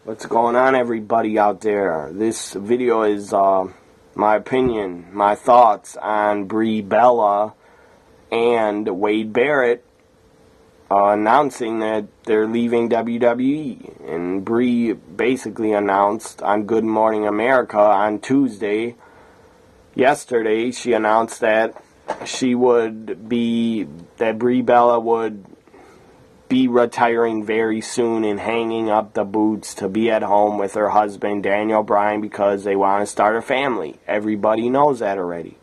What's going on, everybody out there? This video is my opinion, my thoughts on Brie Bella and Wade Barrett announcing that they're leaving WWE. And Brie basically announced on Good Morning America on Tuesday, yesterday, she announced that Brie Bella would be retiring very soon and hanging up the boots to be at home with her husband Daniel Bryan because they want to start a family. Everybody knows that already.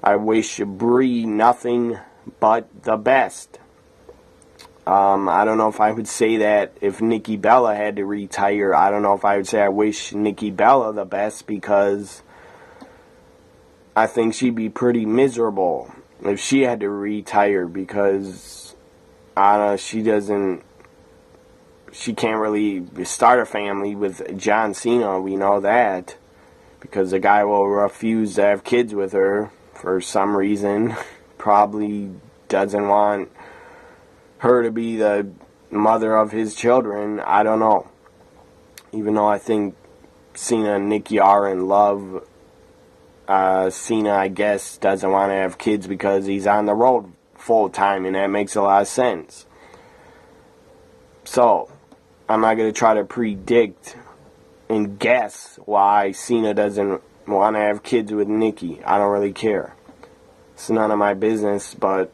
I wish Brie nothing but the best. I don't know if I would say that if Nikki Bella had to retire. I don't know if I would say I wish Nikki Bella the best, because I think she'd be pretty miserable if she had to retire, because she can't really start a family with John Cena. We know that, because the guy will refuse to have kids with her for some reason. Probably doesn't want her to be the mother of his children. I don't know. Even though I think Cena and Nikki are in love, Cena, I guess, doesn't want to have kids because he's on the road full time, and that makes a lot of sense. So I'm not going to try to predict and guess why Cena doesn't want to have kids with Nikki. I don't really care. It's none of my business, but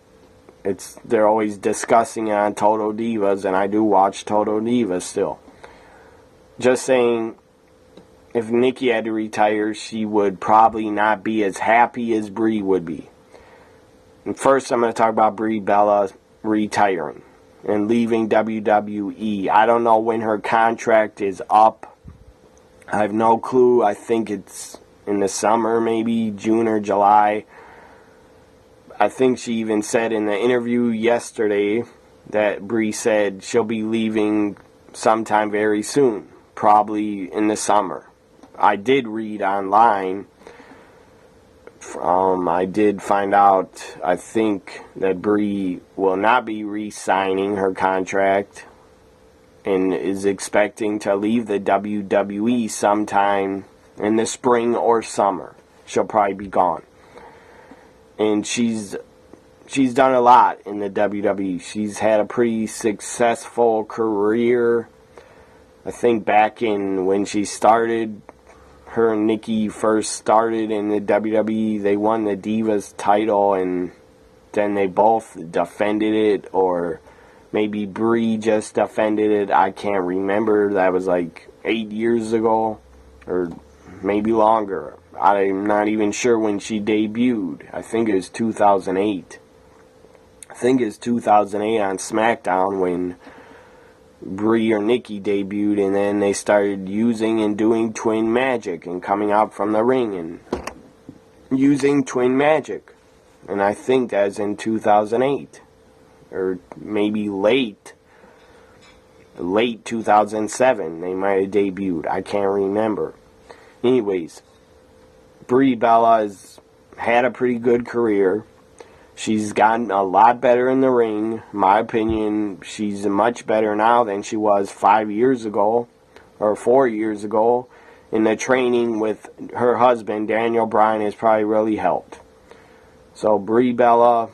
they're always discussing it on Total Divas, and I do watch Total Divas still. Just saying, if Nikki had to retire, she would probably not be as happy as Brie would be. And first, I'm going to talk about Brie Bella retiring and leaving WWE. I don't know when her contract is up. I have no clue. I think it's in the summer, maybe June or July. I think she even said in the interview yesterday that Brie said she'll be leaving sometime very soon, probably in the summer. I did read online. I did find out, I think, that Brie will not be re-signing her contract and is expecting to leave the WWE sometime in the spring or summer. She'll probably be gone. And she's done a lot in the WWE. She's had a pretty successful career. I think back in when she started, her and Nikki first started in the WWE, they won the Divas title, and then they both defended it, or maybe Brie just defended it. I can't remember. That was like 8 years ago, or maybe longer. I'm not even sure when she debuted. I think it was 2008. I think it was 2008 on SmackDown when Brie or Nikki debuted, and then they started using and doing twin magic and coming out from the ring and using twin magic. And I think that's in 2008, or maybe late 2007 they might have debuted. I can't remember. Anyways, Brie Bella has had a pretty good career. She's gotten a lot better in the ring. In my opinion, she's much better now than she was 5 years ago or 4 years ago. And the training with her husband, Daniel Bryan, has probably really helped. So Brie Bella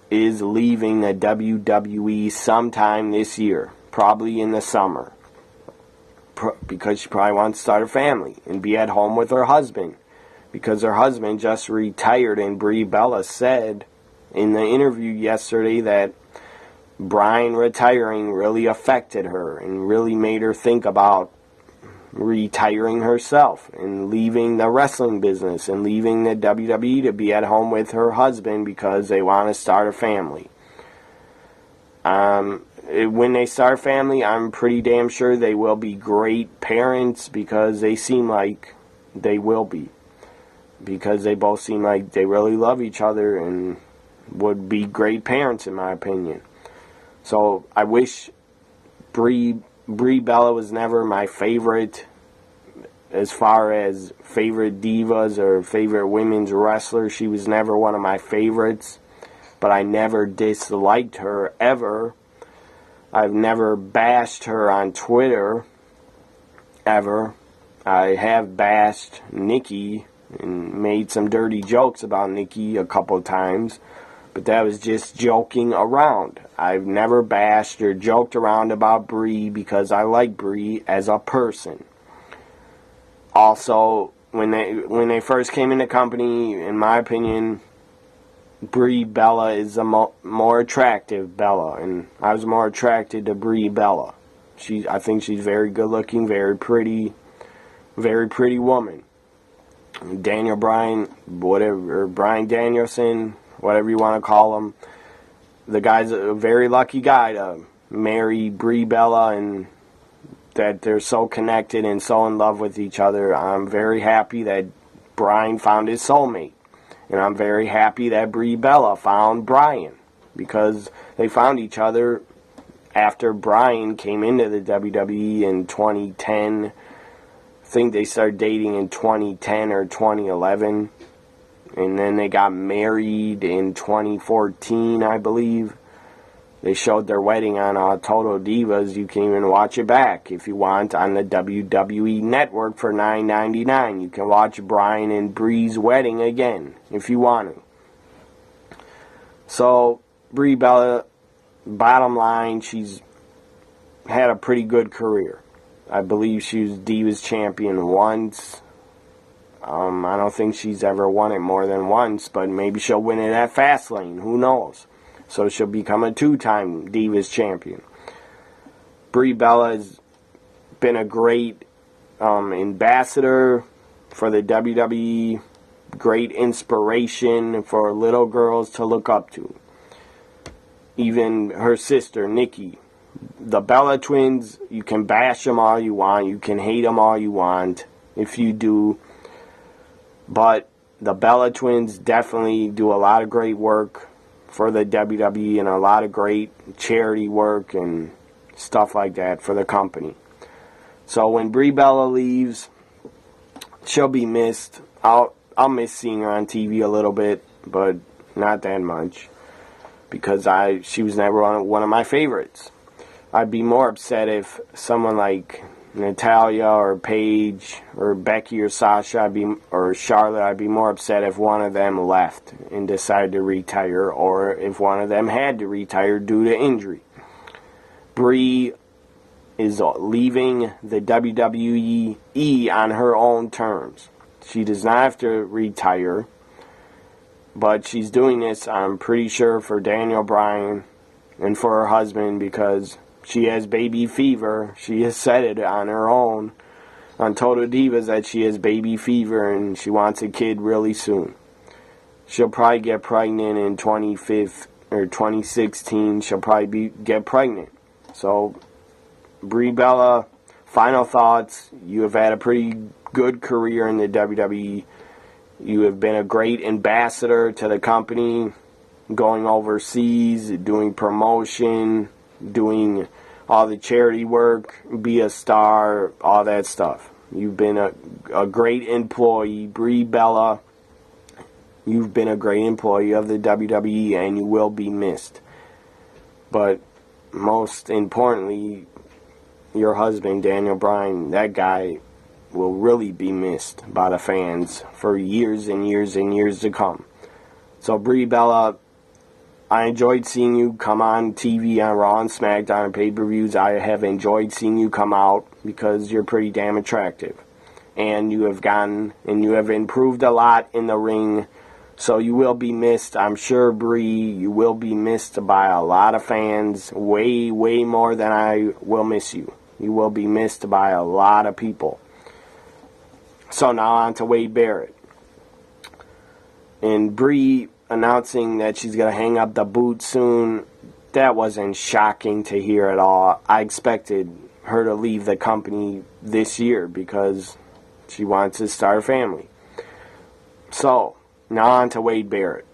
is leaving the WWE sometime this year, probably in the summer, because she probably wants to start a family and be at home with her husband, because her husband just retired. And Brie Bella said in the interview yesterday that Bryan retiring really affected her and really made her think about retiring herself and leaving the wrestling business and leaving the WWE to be at home with her husband because they want to start a family. When they start a family, I'm pretty damn sure they will be great parents, because they seem like they will be. Because they both seem like they really love each other and would be great parents, in my opinion. So I wish Brie Bella was never my favorite as far as favorite divas or favorite women's wrestlers. She was never one of my favorites, but I never disliked her ever. I've never bashed her on Twitter. ever. I have bashed Nikki and made some dirty jokes about Nikki a couple times, but that was just joking around. I've never bashed or joked around about Brie because I like Brie as a person. Also, when they first came in the company, in my opinion, Brie Bella is a more attractive Bella, and I was more attracted to Brie Bella. I think she's very good looking, very pretty woman. Daniel Bryan, whatever, or Bryan Danielson, whatever you want to call him, the guy's a very lucky guy to marry Brie Bella, and that they're so connected and so in love with each other. I'm very happy that Bryan found his soulmate. And I'm very happy that Brie Bella found Bryan, because they found each other after Bryan came into the WWE in 2010. I think they started dating in 2010 or 2011. And then they got married in 2014, I believe. They showed their wedding on Total Divas. You can even watch it back if you want on the WWE Network for $9.99. You can watch Bryan and Brie's wedding again if you want to. So, Brie Bella, bottom line, she's had a pretty good career. I believe she was Divas champion once. I don't think she's ever won it more than once, but maybe she'll win it at Fastlane. Who knows? So she'll become a two-time Divas champion. Brie Bella has been a great ambassador for the WWE, great inspiration for little girls to look up to. Even her sister, Nikki. The Bella twins, you can bash them all you want, you can hate them all you want, if you do. But the Bella twins definitely do a lot of great work for the WWE and a lot of great charity work and stuff like that for the company. So when Brie Bella leaves, she'll be missed. I'll miss seeing her on TV a little bit, but not that much, because she was never one of my favorites. I'd be more upset if someone like Natalia or Paige or Becky or Sasha or Charlotte, I'd be more upset if one of them left and decided to retire, or if one of them had to retire due to injury. Brie is leaving the WWE on her own terms. She does not have to retire, but she's doing this, I'm pretty sure, for Daniel Bryan and for her husband, because she has baby fever. She has said it on her own on Total Divas that she has baby fever and she wants a kid really soon. She'll probably get pregnant in 2016. She'll probably get pregnant. So, Brie Bella, final thoughts. You have had a pretty good career in the WWE. You have been a great ambassador to the company, going overseas, doing promotion, doing all the charity work, be a star, all that stuff. You've been a great employee. Brie Bella, you've been a great employee of the WWE, and you will be missed. But most importantly, your husband, Daniel Bryan, that guy will really be missed by the fans for years and years and years to come. So, Brie Bella, I enjoyed seeing you come on TV on Raw and SmackDown and pay-per-views. I have enjoyed seeing you come out because you're pretty damn attractive. And you have improved a lot in the ring. So you will be missed. I'm sure, Brie, you will be missed by a lot of fans. Way, way more than I will miss you. You will be missed by a lot of people. So now on to Wade Barrett. And Brie announcing that she's going to hang up the boot soon, that wasn't shocking to hear at all. I expected her to leave the company this year because she wants to start a family. So, now on to Wade Barrett.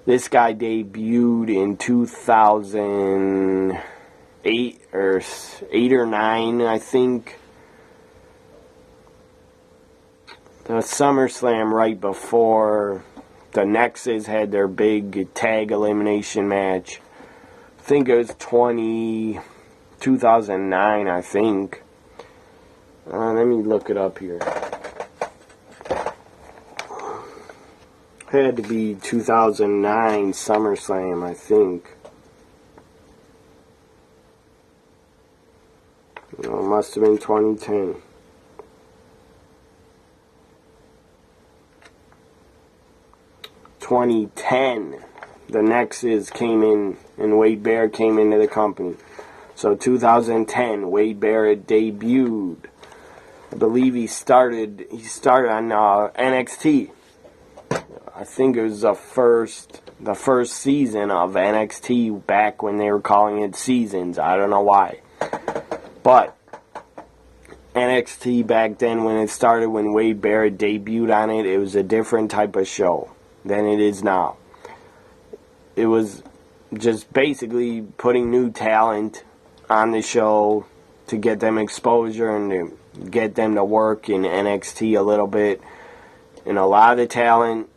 This guy debuted in 2008 or 9, I think. The SummerSlam right before the Nexus had their big tag elimination match. I think it was 2009, I think. Let me look it up here. Had to be 2009 SummerSlam, I think. No, it must have been 2010. The Nexus came in, and Wade Barrett came into the company. So 2010, Wade Barrett debuted. I believe he started on NXT. I think it was the first season of NXT back when they were calling it seasons. I don't know why. But NXT back then, when it started, when Wade Barrett debuted on it, it was a different type of show than it is now. It was just basically putting new talent on the show to get them exposure and to get them to work in NXT a little bit. And a lot of the talent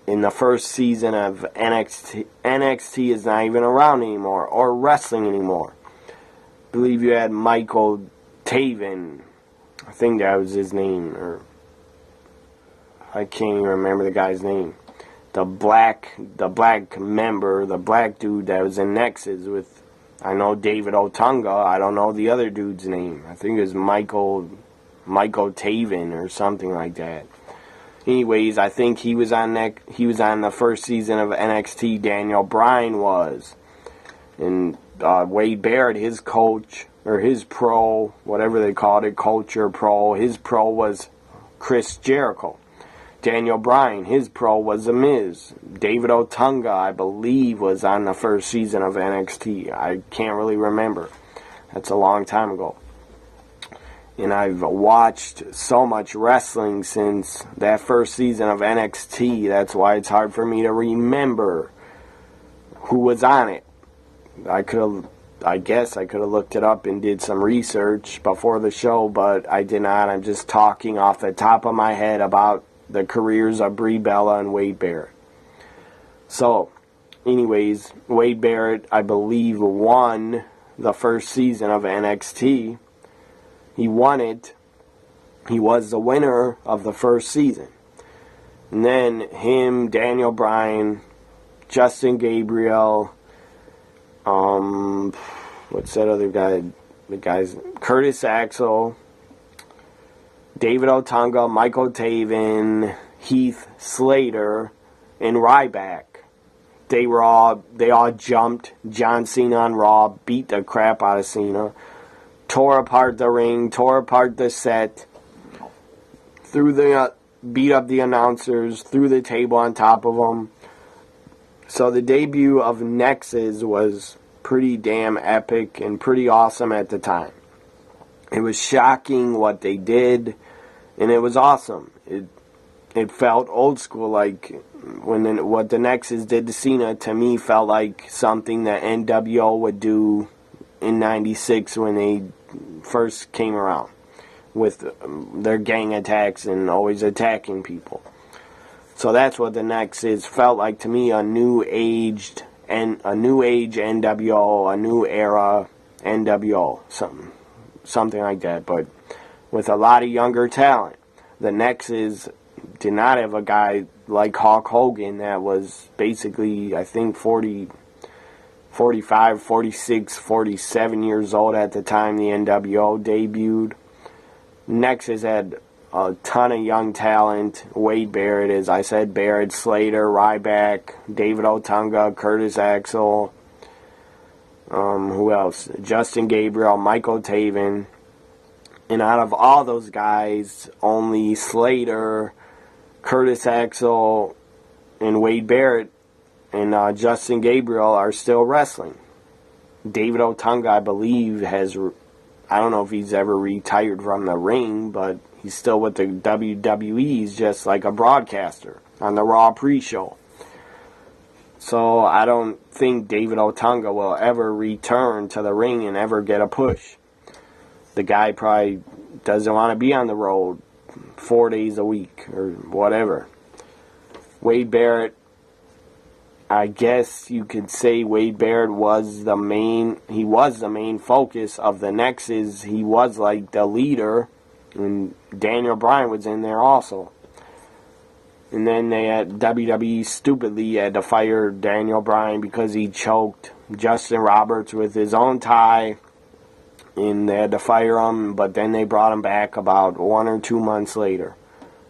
in the first season of NXT is not even around anymore or wrestling anymore. I believe you had Michael Taven. I think that was his name, or I can't even remember the guy's name. The black member, the black dude that was in Nexus with, I know David Otunga. I don't know the other dude's name. I think it was Michael Taven or something like that. Anyways, I think he was on the first season of NXT. Daniel Bryan was, and Wade Barrett, his coach or his pro, whatever they called it, culture pro. His pro was Chris Jericho. Daniel Bryan, his pro was The Miz. David Otunga, I believe, was on the first season of NXT. I can't really remember. That's a long time ago. And I've watched so much wrestling since that first season of NXT. That's why it's hard for me to remember who was on it. I guess I could have looked it up and did some research before the show, but I did not. I'm just talking off the top of my head about the careers of Brie Bella and Wade Barrett. So, anyways, Wade Barrett, I believe, won the first season of NXT. He won it. He was the winner of the first season. And then him, Daniel Bryan, Justin Gabriel, what's that other guy? The guys, Curtis Axel, David Otunga, Michael Taven, Heath Slater, and Ryback. They all jumped John Cena on Raw, beat the crap out of Cena, tore apart the ring, tore apart the set, beat up the announcers, threw the table on top of them. So the debut of Nexus was pretty damn epic and pretty awesome at the time. It was shocking what they did, and it was awesome. It felt old school, like what the Nexus did to Cena, to me, felt like something that NWO would do in '96 when they first came around with their gang attacks and always attacking people. So that's what the Nexus felt like to me, a new age NWO, a new era NWO, something like that, but with a lot of younger talent. The Nexus did not have a guy like Hulk Hogan that was basically, I think, 45, 46, 47 years old at the time the NWO debuted. Nexus had a ton of young talent. Wade Barrett, as I said, Barrett, Slater, Ryback, David Otunga, Curtis Axel, who else? Justin Gabriel, Michael Taven. And out of all those guys, only Slater, Curtis Axel, and Wade Barrett and Justin Gabriel are still wrestling. David Otunga, I believe, I don't know if he's ever retired from the ring, but he's still with the WWE. He's just like a broadcaster on the Raw pre-show. So I don't think David Otunga will ever return to the ring and ever get a push. The guy probably doesn't want to be on the road 4 days a week or whatever. Wade Barrett, I guess you could say Wade Barrett was the main focus of the Nexus. He was like the leader And Daniel Bryan was in there also. And then WWE stupidly had to fire Daniel Bryan because he choked Justin Roberts with his own tie. And they had to fire him, but then they brought him back about 1 or 2 months later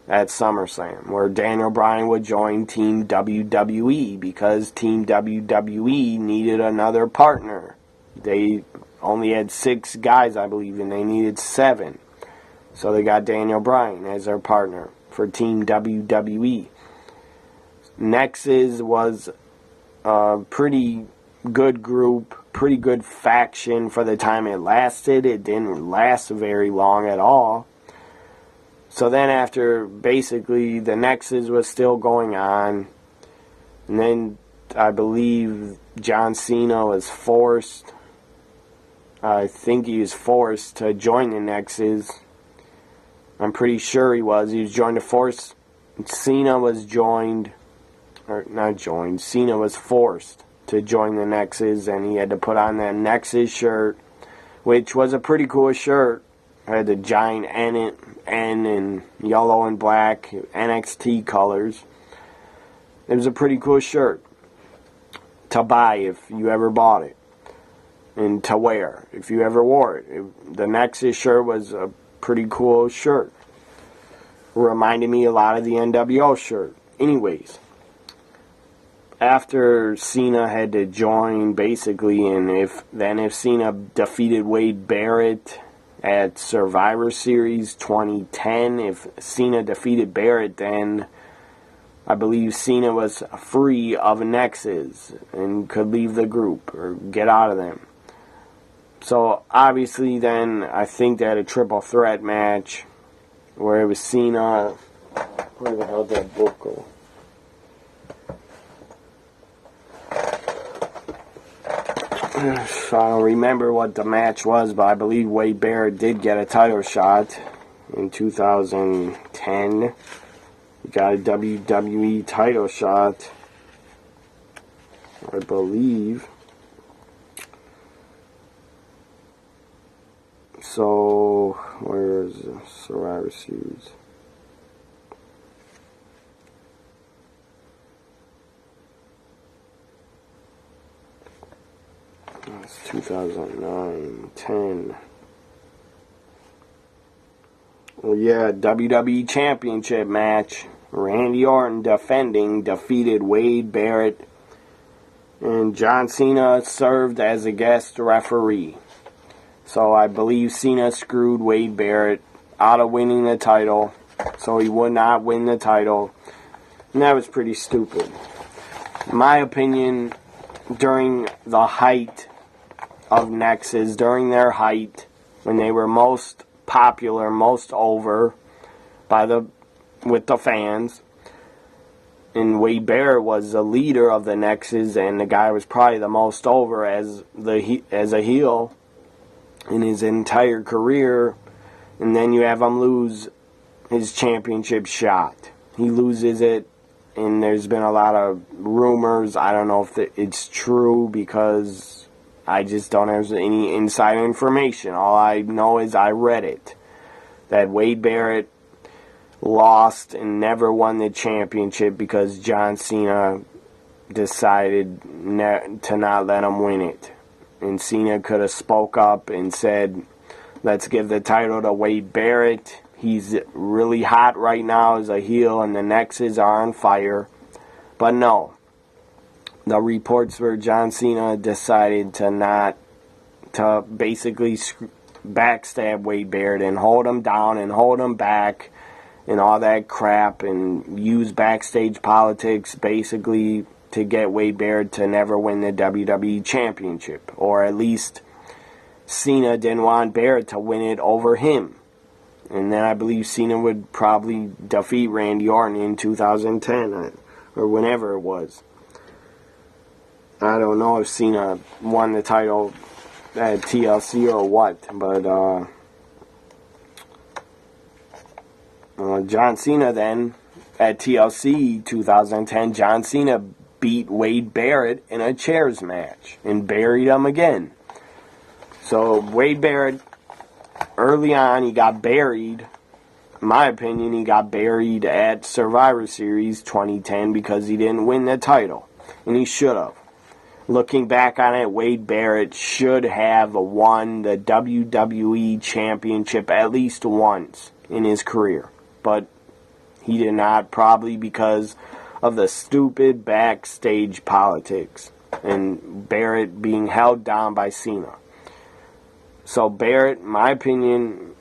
at SummerSlam, where Daniel Bryan would join Team WWE because Team WWE needed another partner. They only had 6 guys, I believe, and they needed 7. So they got Daniel Bryan as their partner for Team WWE. Nexus was a pretty good group, pretty good faction for the time it lasted. It didn't last very long at all. So then after basically the Nexus was still going on, and then I believe John Cena was forced, I think he was forced to join the Nexus. I'm pretty sure he was. He was joined to force. Cena was joined, or not joined, Cena was forced to join the Nexus, and he had to put on that Nexus shirt, which was a pretty cool shirt. It had the giant N in yellow and black, NXT colors. It was a pretty cool shirt to buy if you ever bought it, and to wear if you ever wore it. The Nexus shirt was a pretty cool shirt. Reminded me a lot of the NWO shirt. Anyways, after Cena had to join, basically, and if Cena defeated Wade Barrett at Survivor Series 2010, if Cena defeated Barrett, then I believe Cena was free of Nexus and could leave the group or get out of them. So obviously then I think they had a triple threat match where it was Cena. Where the hell did that book go? I don't remember what the match was, but I believe Wade Barrett did get a title shot in 2010. He got a WWE title shot, I believe. So, where is the Survivor Series? It's 2009, 10. Well, yeah, WWE Championship match. Randy Orton defeated Wade Barrett, and John Cena served as a guest referee. So I believe Cena screwed Wade Barrett out of winning the title, so he would not win the title, and that was pretty stupid. In my opinion, during the height of Nexus, during their height, when they were most popular, most over with the fans, and Wade Barrett was the leader of the Nexus, and the guy was probably the most over as a heel in his entire career, and then you have him lose his championship shot. He loses it, and there's been a lot of rumors. I don't know if it's true because I just don't have any inside information. All I know is I read it, that Wade Barrett lost and never won the championship because John Cena decided to not let him win it. And Cena could have spoke up and said, let's give the title to Wade Barrett. He's really hot right now as a heel, and the Nexus are on fire. But no. The reports were John Cena decided to basically backstab Wade Barrett and hold him down and hold him back and all that crap, and use backstage politics basically to get Wade Barrett to never win the WWE Championship. Or at least Cena didn't want Barrett to win it over him. And then I believe Cena would probably defeat Randy Orton in 2010 or whenever it was. I don't know if Cena won the title at TLC or what, but John Cena then, at TLC 2010, John Cena beat Wade Barrett in a chairs match and buried him again. So Wade Barrett early on, he got buried. In my opinion, he got buried at Survivor Series 2010 because he didn't win the title. And he should have. Looking back on it, Wade Barrett should have won the WWE Championship at least once in his career. But he did not, probably because of the stupid backstage politics and Barrett being held down by Cena. So Barrett, in my opinion,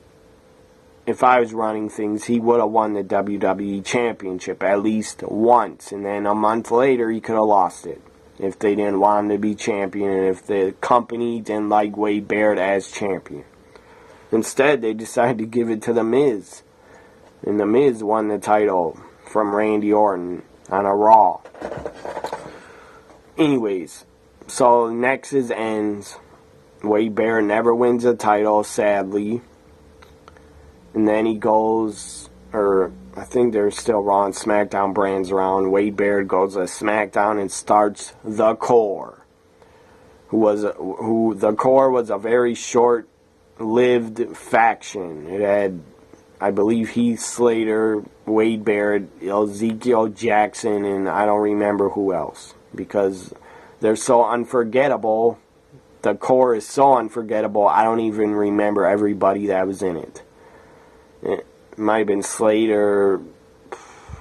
if I was running things, he would have won the WWE Championship at least once. And then a month later, he could have lost it if they didn't want him to be champion and if the company didn't like Wade Barrett as champion. Instead, they decided to give it to The Miz. And The Miz won the title from Randy Orton on a Raw. Anyways, so Nexus ends. Wade Barrett never wins a title, sadly. And then he goes, or I think there's still Raw and SmackDown brands around. Wade Barrett goes to SmackDown and starts The Core. The Core was a very short-lived faction. It had, I believe, Heath Slater, Wade Barrett, Ezekiel Jackson, and I don't remember who else. Because they're so unforgettable. The Core is so unforgettable, I don't even remember everybody that was in it. It might have been Slater,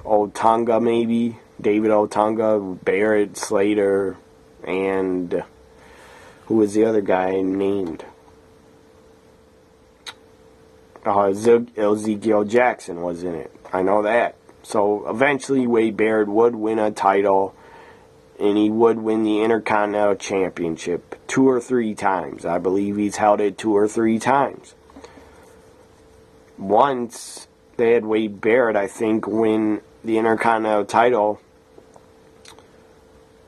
Otunga maybe, David Otunga, Barrett, Slater, and who was the other guy named? Ezekiel Jackson was in it. I know that. So eventually Wade Barrett would win a title, and he would win the Intercontinental Championship 2 or 3 times. I believe he's held it 2 or 3 times. Once they had Wade Barrett, I think, win the Intercontinental title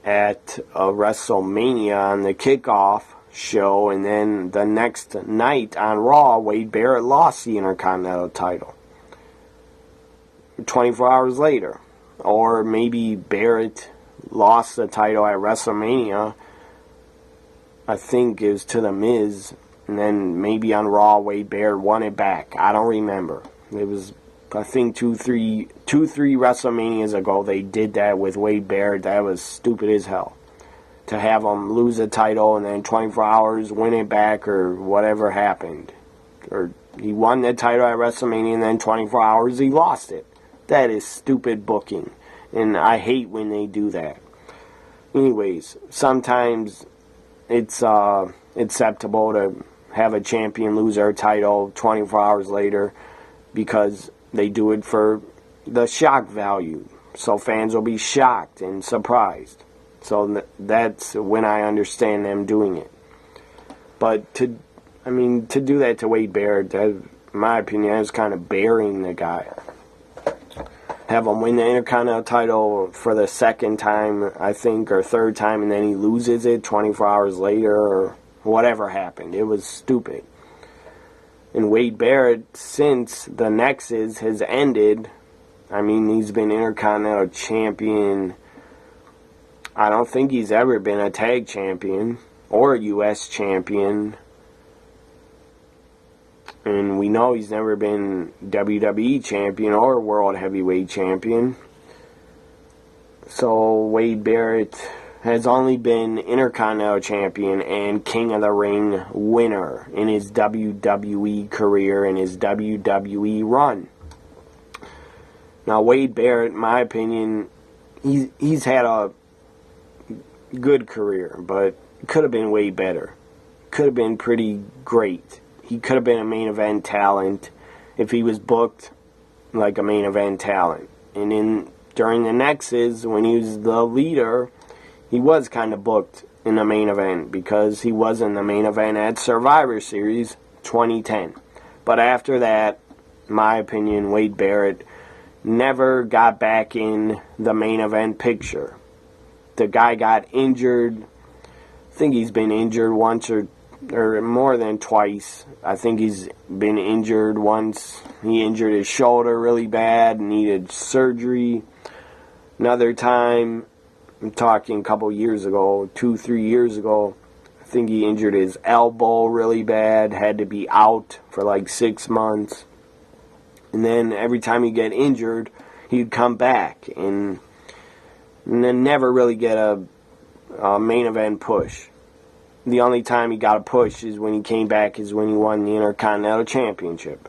at a WrestleMania on the kickoff show, and then the next night on Raw, Wade Barrett lost the Intercontinental title 24 hours later. Or maybe Barrett lost the title at WrestleMania, I think it was to The Miz, and then maybe on Raw, Wade Barrett won it back. I don't remember. It was, I think, 2-3 WrestleManias ago they did that with Wade Barrett. That was stupid as hell. To have him lose a title and then 24 hours win it back or whatever happened. Or he won the title at WrestleMania and then 24 hours he lost it. That is stupid booking. And I hate when they do that. Anyways, sometimes it's acceptable to have a champion lose their title 24 hours later because they do it for the shock value. So fans will be shocked and surprised. So that's when I understand them doing it. But to do that to Wade Barrett, that, in my opinion, that was kind of burying the guy. Have him win the Intercontinental title for the second time, I think, or third time, and then he loses it 24 hours later, or whatever happened. It was stupid. And Wade Barrett, since the Nexus has ended, he's been Intercontinental champion. I don't think he's ever been a tag champion or a U.S. champion. And we know he's never been WWE champion or world heavyweight champion. So Wade Barrett has only been Intercontinental champion and King of the Ring winner in his WWE career and his WWE run. Now Wade Barrett, in my opinion, he's had a good career, but could have been way better. Could have been pretty great. He could have been a main event talent if he was booked like a main event talent. And during the Nexus, when he was the leader, he was kind of booked in the main event because he was in the main event at Survivor Series 2010. But after that, in my opinion, Wade Barrett never got back in the main event picture. The guy got injured. I think he's been injured once or more than twice. I think he's been injured once. He injured his shoulder really bad, needed surgery. Another time, I'm talking a couple years ago, 2-3 years ago, I think he injured his elbow really bad, had to be out for like 6 months. And then every time he'd get injured, he'd come back and then never really get a main event push. The only time he got a push is when he came back, is when he won the Intercontinental Championship.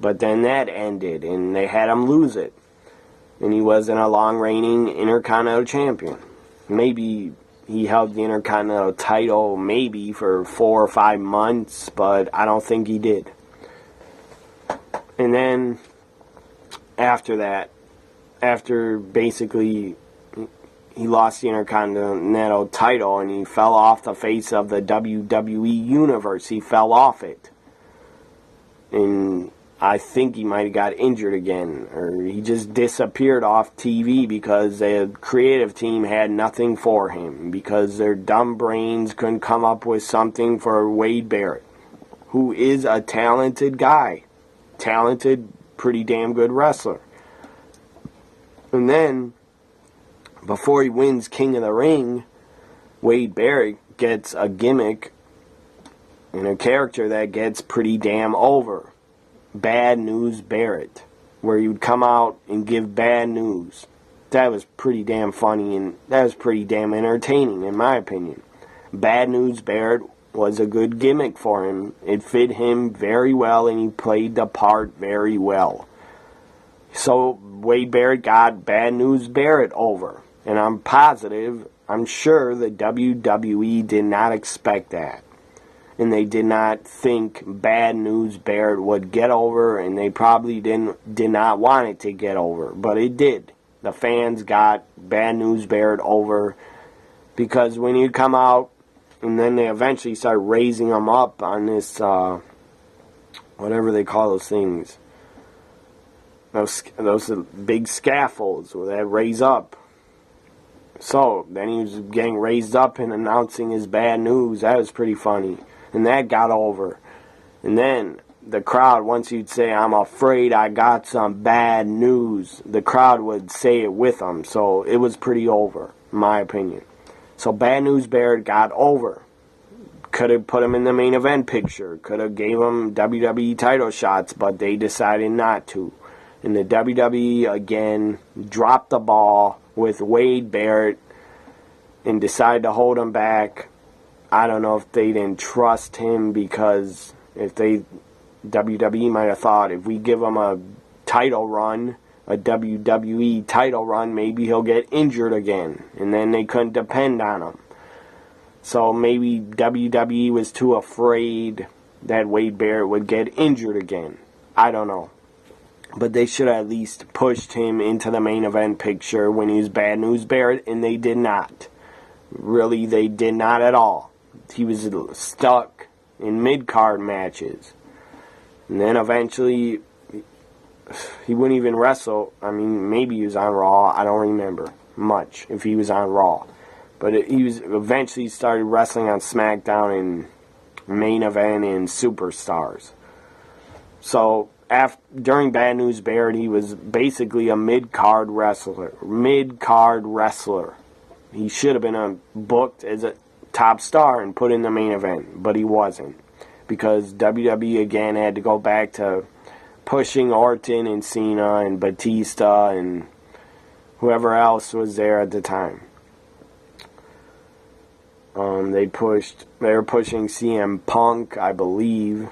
But then that ended, and they had him lose it. And he wasn't a long-reigning Intercontinental Champion. Maybe he held the Intercontinental title maybe for 4 or 5 months, but I don't think he did. And then after that, after basically he lost the Intercontinental title and he fell off the face of the WWE universe. He fell off it. And I think he might have got injured again, or he just disappeared off TV because the creative team had nothing for him, because their dumb brains couldn't come up with something for Wade Barrett, who is a talented guy. Talented, pretty damn good wrestler. And then, before he wins King of the Ring, Wade Barrett gets a gimmick and a character that gets pretty damn over. Bad News Barrett, where he would come out and give bad news. That was pretty damn funny, and that was pretty damn entertaining, in my opinion. Bad News Barrett was a good gimmick for him. It fit him very well, and he played the part very well. So Wade Barrett got Bad News Barrett over. And I'm sure the WWE did not expect that. And they did not think Bad News Barrett would get over, and they probably did not want it to get over. But it did. The fans got Bad News Barrett over, because when he'd come out, and then they eventually started raising him up on this, whatever they call those things. Those big scaffolds where they raise up. So, then he was getting raised up and announcing his bad news. That was pretty funny. And that got over. And then the crowd, once you'd say, "I'm afraid I got some bad news," the crowd would say it with him. So it was pretty over, in my opinion. So Bad News Barrett got over. Could have put him in the main event picture. Could have gave him WWE title shots, but they decided not to. And the WWE, again, dropped the ball with Wade Barrett and decided to hold him back. I don't know if they didn't trust him, because WWE might have thought, if we give him a title run, a WWE title run, maybe he'll get injured again, and then they couldn't depend on him. So maybe WWE was too afraid that Wade Barrett would get injured again. I don't know. But they should have at least pushed him into the main event picture when he was Bad News Barrett, and they did not. Really, they did not at all. He was stuck in mid-card matches. And then eventually, he wouldn't even wrestle. I mean, maybe he was on Raw. I don't remember much if he was on Raw. But he was eventually started wrestling on SmackDown and main event and Superstars. So during Bad News Barrett, he was basically a mid-card wrestler. He should have been booked as a top star and put in the main event, but he wasn't, because WWE again had to go back to pushing Orton and Cena and Batista and whoever else was there at the time. They were pushing CM Punk, I believe,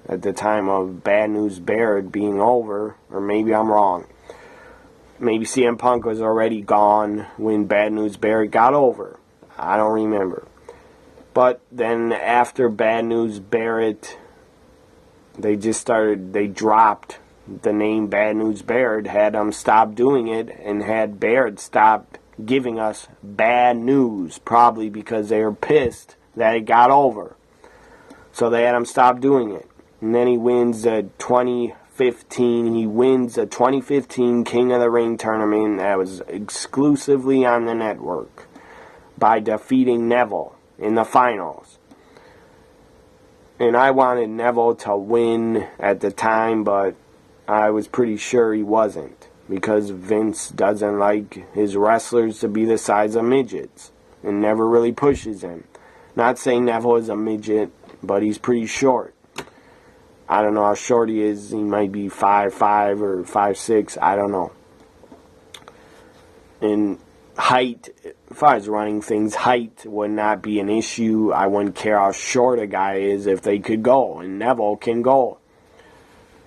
at the time of Bad News Barrett being over, or maybe I'm wrong. Maybe CM Punk was already gone when Bad News Barrett got over. I don't remember. But then after Bad News Barrett, they dropped the name Bad News Barrett, had them stop doing it, and had Barrett stop giving us bad news, probably because they were pissed that it got over. So they had him stop doing it. And then he wins the 2015 King of the Ring tournament that was exclusively on the network by defeating Neville in the finals. And I wanted Neville to win at the time, but I was pretty sure he wasn't, because Vince doesn't like his wrestlers to be the size of midgets and never really pushes them. Not saying Neville is a midget, but he's pretty short. I don't know how short he is. He might be 5'5" or 5'6". I don't know. And height, if I was running things, height would not be an issue. I wouldn't care how short a guy is if they could go. And Neville can go.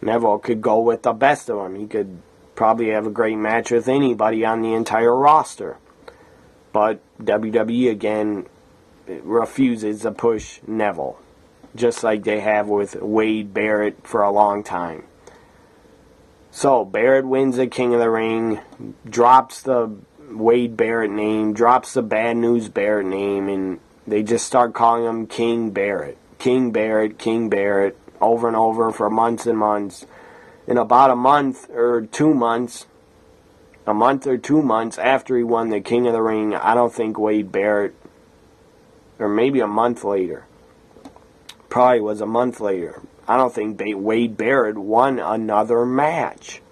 Neville could go with the best of them. He could probably have a great match with anybody on the entire roster. But WWE, again, refuses to push Neville, just like they have with Wade Barrett for a long time. So, Barrett wins the King of the Ring, drops the Wade Barrett name, drops the Bad News Barrett name, and they just start calling him King Barrett. King Barrett, King Barrett, over and over for months and months. In about a month or 2 months after he won the King of the Ring, I don't think Wade Barrett, or maybe a month later, probably was a month later, I don't think Wade Barrett won another match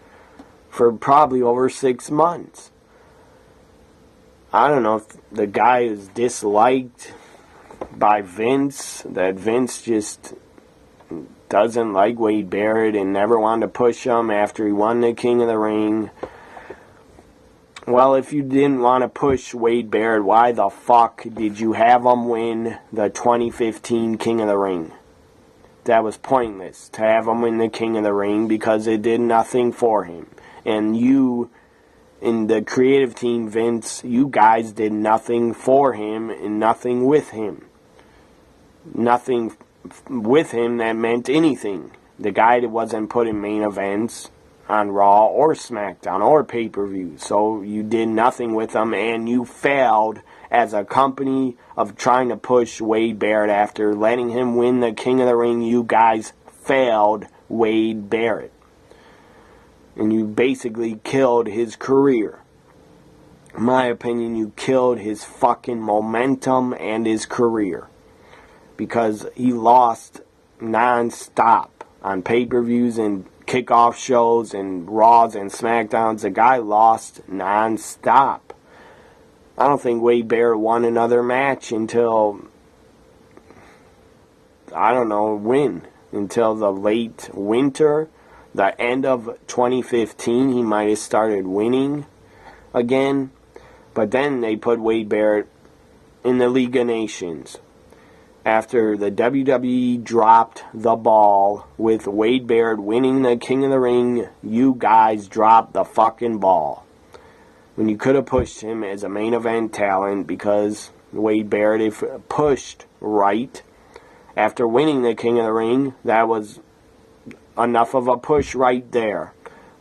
for probably over 6 months. I don't know if the guy is disliked by Vince, that Vince just doesn't like Wade Barrett and never wanted to push him after he won the King of the Ring. Well, if you didn't want to push Wade Barrett, why the fuck did you have him win the 2015 King of the Ring? That was pointless, to have him win the King of the Ring, because it did nothing for him. And you, in the creative team, Vince, you guys did nothing for him and nothing with him. Nothing with him that meant anything. The guy that wasn't put in main events on Raw or SmackDown or pay-per-view. So you did nothing with him, and you failed as a company of trying to push Wade Barrett after letting him win the King of the Ring. You guys failed Wade Barrett. And you basically killed his career. In my opinion, you killed his fucking momentum and his career. Because he lost non-stop on pay-per-views and kickoff shows and Raws and SmackDowns. The guy lost non-stop. I don't think Wade Barrett won another match until, I don't know when, until the late winter, the end of 2015. He might have started winning again. But then they put Wade Barrett in the League of Nations. After the WWE dropped the ball with Wade Barrett winning the King of the Ring, you guys dropped the fucking ball. When you could have pushed him as a main event talent, because Wade Barrett, if pushed right after winning the King of the Ring, that was enough of a push right there.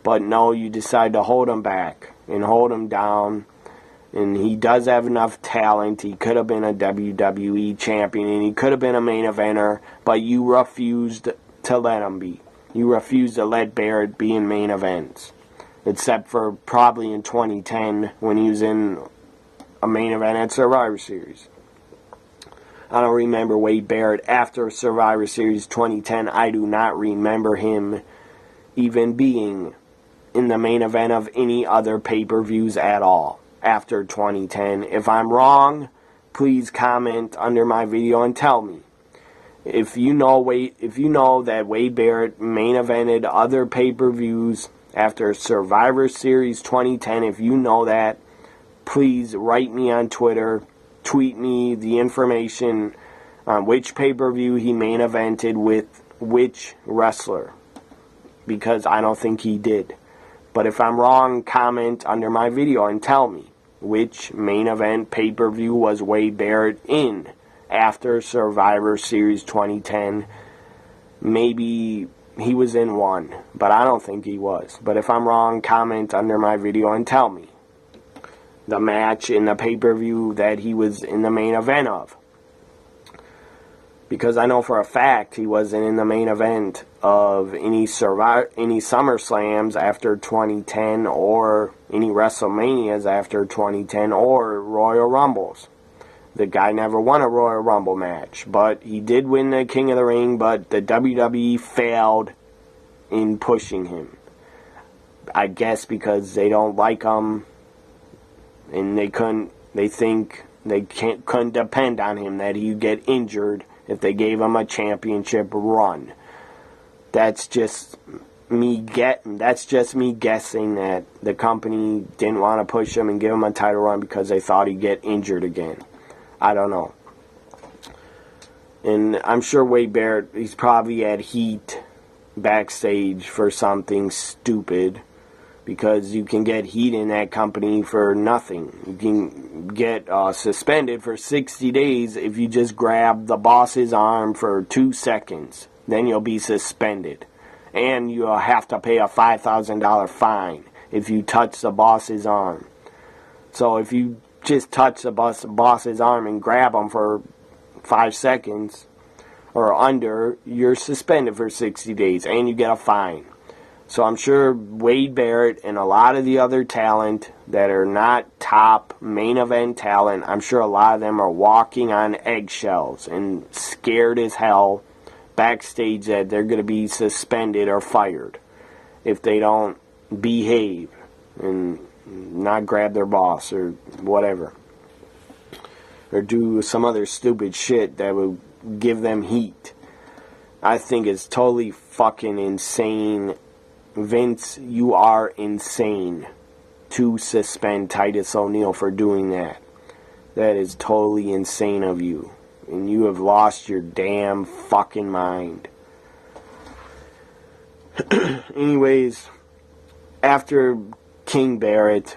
But no, you decide to hold him back and hold him down. And he does have enough talent. He could have been a WWE champion, and he could have been a main eventer, but you refused to let him be. You refused to let Barrett be in main events. Except for probably in 2010 when he was in a main event at Survivor Series. I don't remember Wade Barrett after Survivor Series 2010. I do not remember him even being in the main event of any other pay-per-views at all after 2010. If I'm wrong, please comment under my video and tell me. If you know that Wade Barrett main evented other pay-per-views after Survivor Series 2010, if you know that, please write me on Twitter, tweet me the information on which pay-per-view he main evented with which wrestler, because I don't think he did. But if I'm wrong, comment under my video and tell me which main event pay-per-view was Wade Barrett in after Survivor Series 2010. Maybe he was in one, but I don't think he was. But if I'm wrong, comment under my video and tell me the match in the pay-per-view that he was in the main event of. Because I know for a fact he wasn't in the main event of any SummerSlams after 2010, or any WrestleManias after 2010, or Royal Rumbles. The guy never won a Royal Rumble match, but he did win the King of the Ring, but the WWE failed in pushing him. I guess because they don't like him, and they think They couldn't depend on him, that he'd get injured if they gave him a championship run. That's just me guessing that the company didn't want to push him and give him a title run because they thought he'd get injured again. I don't know. And I'm sure Wade Barrett, he's probably at heat backstage for something stupid, because you can get heat in that company for nothing. You can get suspended for 60 days if you just grab the boss's arm for 2 seconds. Then you'll be suspended. And you'll have to pay a $5,000 fine if you touch the boss's arm. So if you just touch the boss's arm and grab him for 5 seconds or under, you're suspended for 60 days and you get a fine. So I'm sure Wade Barrett and a lot of the other talent that are not top main event talent, I'm sure a lot of them are walking on eggshells and scared as hell backstage that they're going to be suspended or fired if they don't behave and not grab their boss or whatever, or do some other stupid shit that would give them heat. I think it's totally fucking insane. Vince, you are insane to suspend Titus O'Neil for doing that. That is totally insane of you. And you have lost your damn fucking mind. Anyways, after King Barrett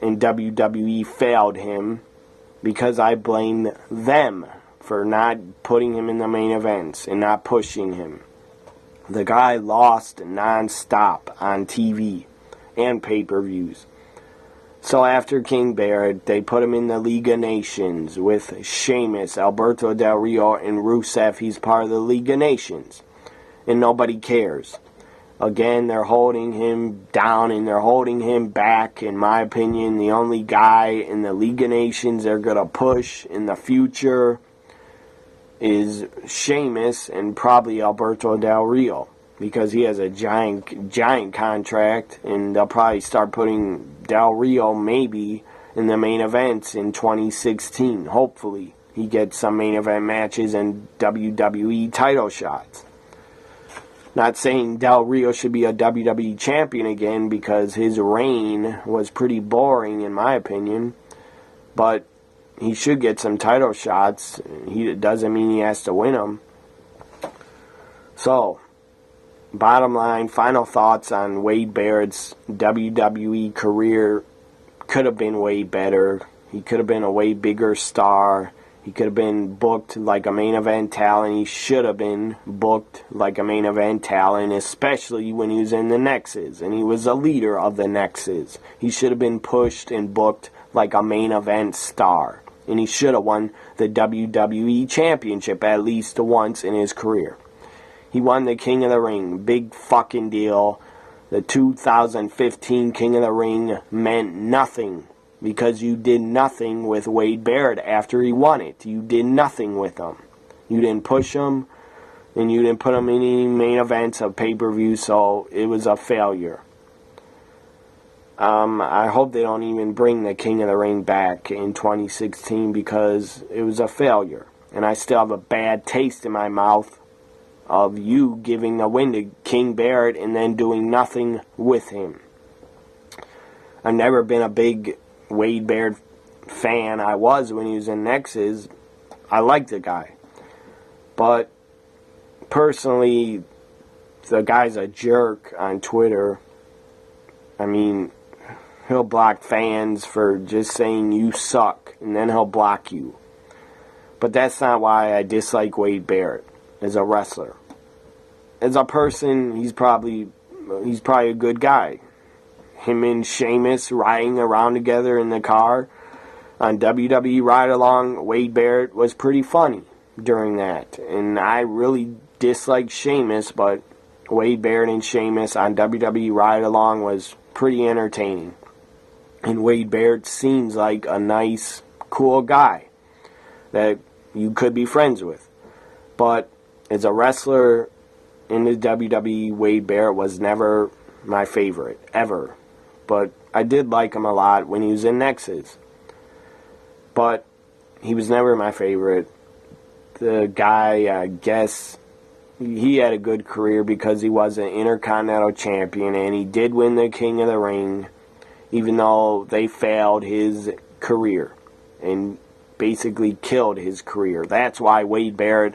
and WWE failed him, because I blamed them for not putting him in the main events and not pushing him. The guy lost non-stop on TV and pay-per-views. So after King Barrett, they put him in the League of Nations with Sheamus, Alberto Del Rio, and Rusev. He's part of the League of Nations. And nobody cares. Again, they're holding him down and they're holding him back. In my opinion, the only guy in the League of Nations they're going to push in the future is Sheamus and probably Alberto Del Rio, because he has a giant contract, and they'll probably start putting Del Rio maybe in the main events in 2016. Hopefully he gets some main event matches and WWE title shots. Not saying Del Rio should be a WWE champion again, because his reign was pretty boring in my opinion, but he should get some title shots. He doesn't mean he has to win them. So, bottom line, final thoughts on Wade Barrett's WWE career. Could have been way better. He could have been a way bigger star. He could have been booked like a main event talent. He should have been booked like a main event talent, especially when he was in the Nexus and he was a leader of the Nexus. He should have been pushed and booked like a main event star. And he should have won the WWE Championship at least once in his career. He won the King of the Ring. Big fucking deal. The 2015 King of the Ring meant nothing, because you did nothing with Wade Barrett after he won it. You did nothing with him. You didn't push him, and you didn't put him in any main events of pay-per-view, so it was a failure. I hope they don't even bring the King of the Ring back in 2016, because it was a failure. And I still have a bad taste in my mouth of you giving the win to King Barrett and then doing nothing with him. I've never been a big Wade Barrett fan. I was when he was in Nexus. I liked the guy. But personally, the guy's a jerk on Twitter. I mean, he'll block fans for just saying you suck, and then he'll block you. But that's not why I dislike Wade Barrett as a wrestler. As a person, he's probably a good guy. Him and Sheamus riding around together in the car on WWE Ride Along, Wade Barrett was pretty funny during that. And I really disliked Sheamus, but Wade Barrett and Sheamus on WWE Ride Along was pretty entertaining. And Wade Barrett seems like a nice, cool guy that you could be friends with. But as a wrestler in the WWE, Wade Barrett was never my favorite, ever. But I did like him a lot when he was in Nexus. But he was never my favorite. The guy, I guess, he had a good career because he was an Intercontinental Champion, and he did win the King of the Ring, even though they failed his career and basically killed his career. That's why Wade Barrett,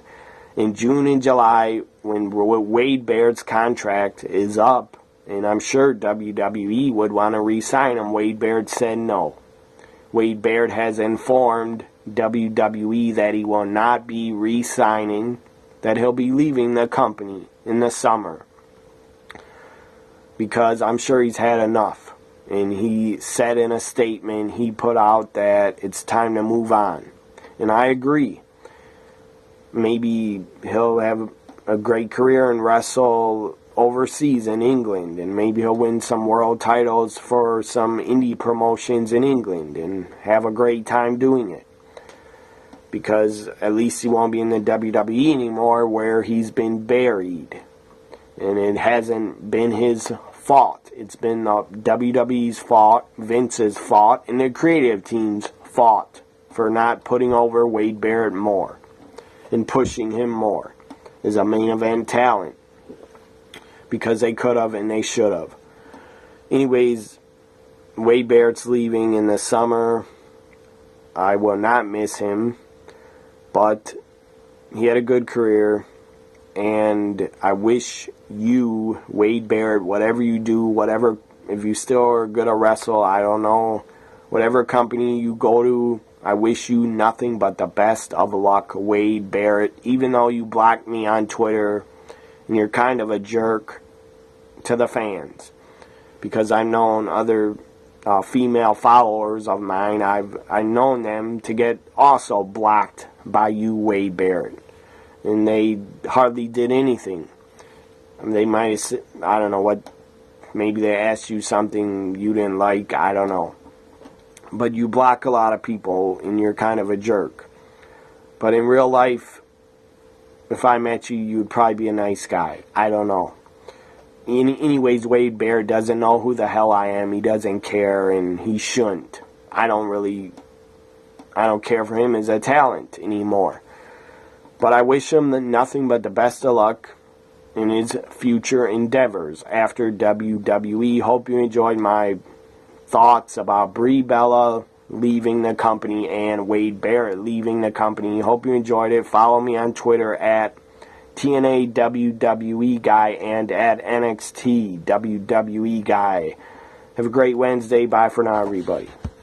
in June and July, when Wade Barrett's contract is up, and I'm sure WWE would want to re-sign him, Wade Barrett said no. Wade Barrett has informed WWE that he will not be re-signing, that he'll be leaving the company in the summer, because I'm sure he's had enough. And he said in a statement he put out that it's time to move on. And I agree. Maybe he'll have a great career and wrestle overseas in England, and maybe he'll win some world titles for some indie promotions in England and have a great time doing it, because at least he won't be in the WWE anymore, where he's been buried. And it hasn't been his fault. It's been the WWE's fault, Vince's fault, and the creative team's fault for not putting over Wade Barrett more and pushing him more as a main event talent, because they could have and they should have. Anyways, Wade Barrett's leaving in the summer. I will not miss him, but he had a good career, and I wish you, Wade Barrett, whatever you do, whatever, if you still are going to wrestle, I don't know, whatever company you go to, I wish you nothing but the best of luck, Wade Barrett, even though you blocked me on Twitter, and you're kind of a jerk to the fans, because I've known other female followers of mine, I've known them to get also blocked by you, Wade Barrett, and they hardly did anything. They might have, I don't know what, maybe they asked you something you didn't like, I don't know. But you block a lot of people, and you're kind of a jerk. But in real life, if I met you, you'd probably be a nice guy. I don't know. Anyways, Wade Barrett doesn't know who the hell I am. He doesn't care, and he shouldn't. I don't care for him as a talent anymore. But I wish him nothing but the best of luck in his future endeavors after WWE. Hope you enjoyed my thoughts about Brie Bella leaving the company and Wade Barrett leaving the company. Hope you enjoyed it. Follow me on Twitter at TNA WWE Guy and at NXT WWE Guy. Have a great Wednesday. Bye for now, everybody.